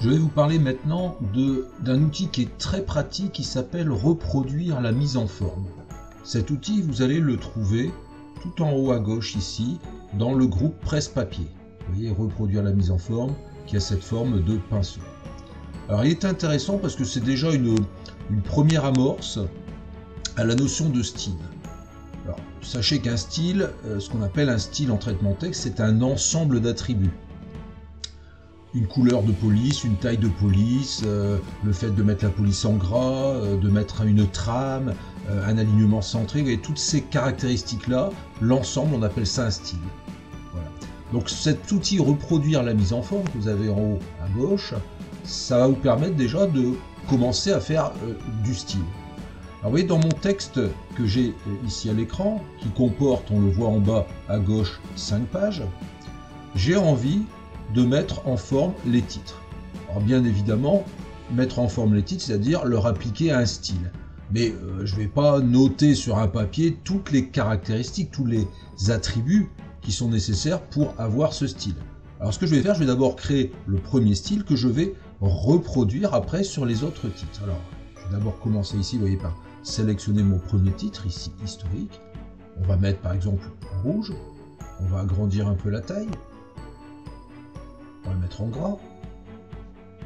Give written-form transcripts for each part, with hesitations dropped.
Je vais vous parler maintenant d'un outil qui est très pratique qui s'appelle reproduire la mise en forme. Cet outil, vous allez le trouver tout en haut à gauche ici, dans le groupe presse-papier. Vous voyez, reproduire la mise en forme, qui a cette forme de pinceau. Alors il est intéressant parce que c'est déjà une première amorce à la notion de style. Alors, sachez qu'un style, ce qu'on appelle un style en traitement de texte, c'est un ensemble d'attributs. Une couleur de police, une taille de police, le fait de mettre la police en gras, de mettre une trame, un alignement centré, et toutes ces caractéristiques-là, l'ensemble, on appelle ça un style. Voilà. Donc cet outil reproduire la mise en forme que vous avez en haut à gauche, ça va vous permettre déjà de commencer à faire du style. Alors vous voyez, dans mon texte que j'ai ici à l'écran, qui comporte, on le voit en bas à gauche, 5 pages, j'ai envie de mettre en forme les titres. Alors bien évidemment, mettre en forme les titres, c'est-à-dire leur appliquer un style. Mais je ne vais pas noter sur un papier toutes les caractéristiques, tous les attributs qui sont nécessaires pour avoir ce style. Alors ce que je vais faire, je vais d'abord créer le premier style que je vais reproduire après sur les autres titres. Alors, je vais d'abord commencer ici, vous voyez, par sélectionner mon premier titre, ici, historique. On va mettre par exemple en rouge, on va agrandir un peu la taille. On va le mettre en gras,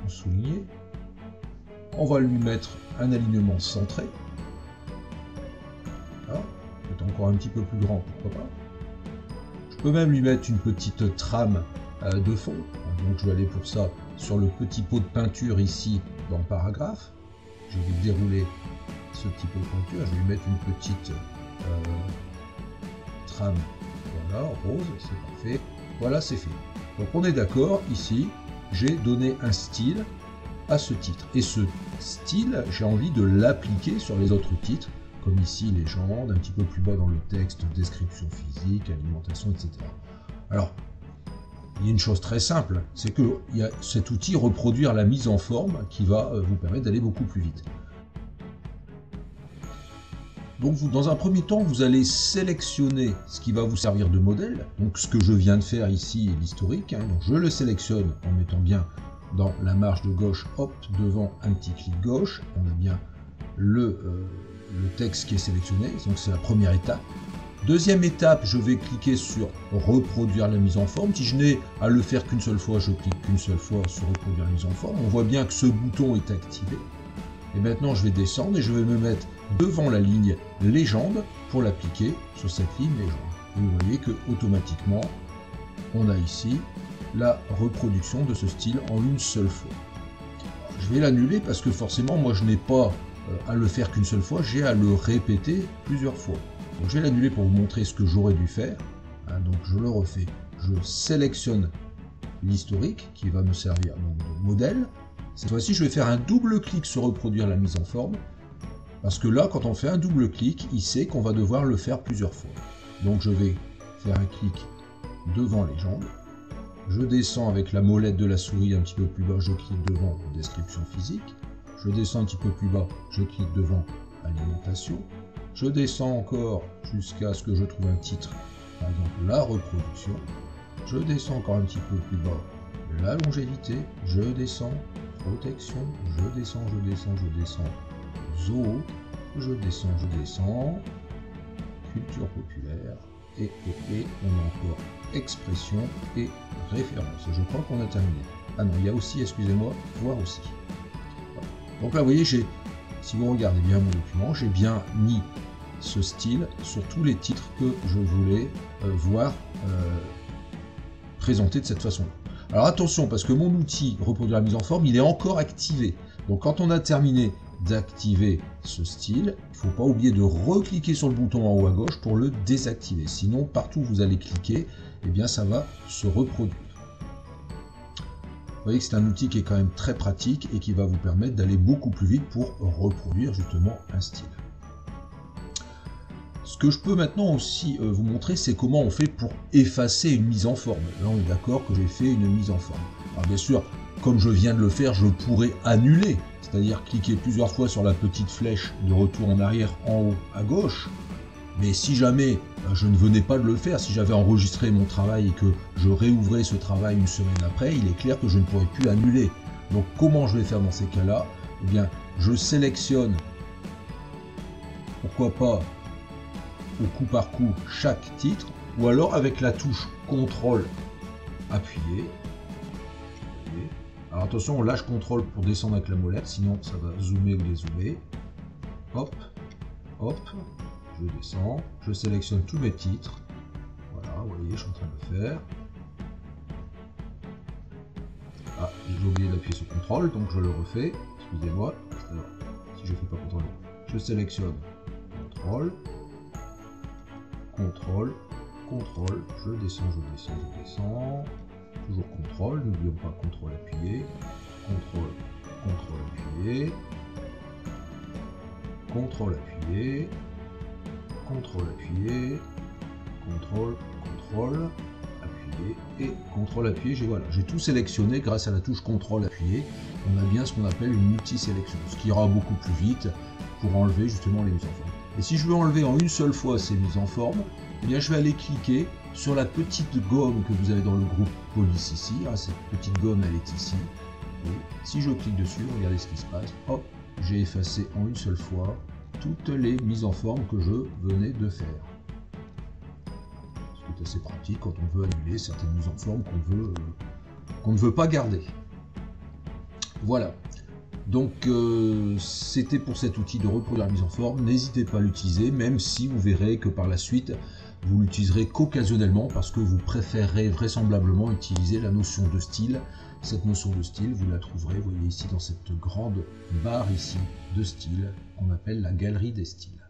en souligné. On va lui mettre un alignement centré. Voilà. Peut-être encore un petit peu plus grand, pourquoi pas. Je peux même lui mettre une petite trame de fond. Donc je vais aller pour ça sur le petit pot de peinture ici dans le paragraphe. Je vais dérouler ce petit pot de peinture. Je vais lui mettre une petite trame. Voilà, rose, c'est parfait. Voilà, c'est fait. Donc on est d'accord, ici, j'ai donné un style à ce titre. Et ce style, j'ai envie de l'appliquer sur les autres titres, comme ici, légende, un petit peu plus bas dans le texte, description physique, alimentation, etc. Alors, il y a une chose très simple, c'est qu'il y a cet outil reproduire la mise en forme qui va vous permettre d'aller beaucoup plus vite. Donc dans un premier temps, vous allez sélectionner ce qui va vous servir de modèle. Donc ce que je viens de faire ici est l'historique. Donc je le sélectionne en mettant bien dans la marge de gauche, hop, devant un petit clic gauche. On a bien le texte qui est sélectionné. Donc c'est la première étape. Deuxième étape, je vais cliquer sur reproduire la mise en forme. Si je n'ai à le faire qu'une seule fois, je clique qu'une seule fois sur reproduire la mise en forme. On voit bien que ce bouton est activé. Et maintenant, je vais descendre et je vais me mettre devant la ligne légende pour l'appliquer sur cette ligne légende. Et vous voyez que automatiquement, on a ici la reproduction de ce style en une seule fois. Je vais l'annuler parce que forcément, moi, je n'ai pas à le faire qu'une seule fois, j'ai à le répéter plusieurs fois. Donc, je vais l'annuler pour vous montrer ce que j'aurais dû faire. Donc, je le refais. Je sélectionne l'historique qui va me servir donc, de modèle. Cette fois-ci, je vais faire un double clic sur reproduire la mise en forme, parce que là, quand on fait un double clic, il sait qu'on va devoir le faire plusieurs fois. Donc je vais faire un clic devant légende, je descends avec la molette de la souris un petit peu plus bas, je clique devant description physique, je descends un petit peu plus bas, je clique devant alimentation, je descends encore jusqu'à ce que je trouve un titre, par exemple la reproduction, je descends encore un petit peu plus bas, la longévité, je descends, protection, je descends, zoo, je descends, culture populaire, et on a encore expression et référence. Je crois qu'on a terminé. Ah non, il y a aussi, excusez-moi, voir aussi. Voilà. Donc là, vous voyez, si vous regardez bien mon document, j'ai bien mis ce style sur tous les titres que je voulais voir présentés de cette façon-là. Alors attention, parce que mon outil reproduire la mise en forme, il est encore activé. Donc quand on a terminé d'activer ce style, il ne faut pas oublier de recliquer sur le bouton en haut à gauche pour le désactiver. Sinon, partout où vous allez cliquer, eh bien ça va se reproduire. Vous voyez que c'est un outil qui est quand même très pratique et qui va vous permettre d'aller beaucoup plus vite pour reproduire justement un style. Ce que je peux maintenant aussi vous montrer, c'est comment on fait pour effacer une mise en forme. Là, on est d'accord que j'ai fait une mise en forme. Alors bien sûr, comme je viens de le faire, je pourrais annuler, c'est-à-dire cliquer plusieurs fois sur la petite flèche de retour en arrière en haut à gauche. Mais si jamais je ne venais pas de le faire, si j'avais enregistré mon travail et que je réouvrais ce travail une semaine après, il est clair que je ne pourrais plus l'annuler. Donc comment je vais faire dans ces cas-là? Eh bien, je sélectionne, pourquoi pas, au coup par coup, chaque titre, ou alors avec la touche CTRL appuyé. Alors attention, on lâche CTRL pour descendre avec la molette, sinon ça va zoomer ou dézoomer. Hop, hop, je descends, je sélectionne tous mes titres. Voilà, vous voyez, je suis en train de le faire. Ah, j'ai oublié d'appuyer sur CTRL, donc je le refais. Excusez-moi. Alors, si je ne fais pas CTRL, je sélectionne CTRL, CTRL, CTRL, je descends, je descends, je descends. Toujours CTRL, n'oublions pas CTRL appuyé. CTRL, CTRL appuyé. CTRL appuyé. CTRL appuyé. CTRL, CTRL appuyé et CTRL appuyé. J'ai tout sélectionné grâce à la touche CTRL appuyé. On a bien ce qu'on appelle une multi-sélection, ce qui ira beaucoup plus vite pour enlever justement les mises en forme. Et si je veux enlever en une seule fois ces mises en forme, eh bien je vais aller cliquer sur la petite gomme que vous avez dans le groupe police ici. Ah, cette petite gomme, elle est ici. Et si je clique dessus, regardez ce qui se passe. Hop, j'ai effacé en une seule fois toutes les mises en forme que je venais de faire. Ce qui est assez pratique quand on veut annuler certaines mises en forme qu'on ne veut pas garder. Voilà. Donc c'était pour cet outil de reproduire la mise en forme. N'hésitez pas à l'utiliser, même si vous verrez que par la suite vous l'utiliserez qu'occasionnellement parce que vous préférerez vraisemblablement utiliser la notion de style. Cette notion de style, vous la trouverez, vous voyez ici dans cette grande barre ici de style qu'on appelle la galerie des styles.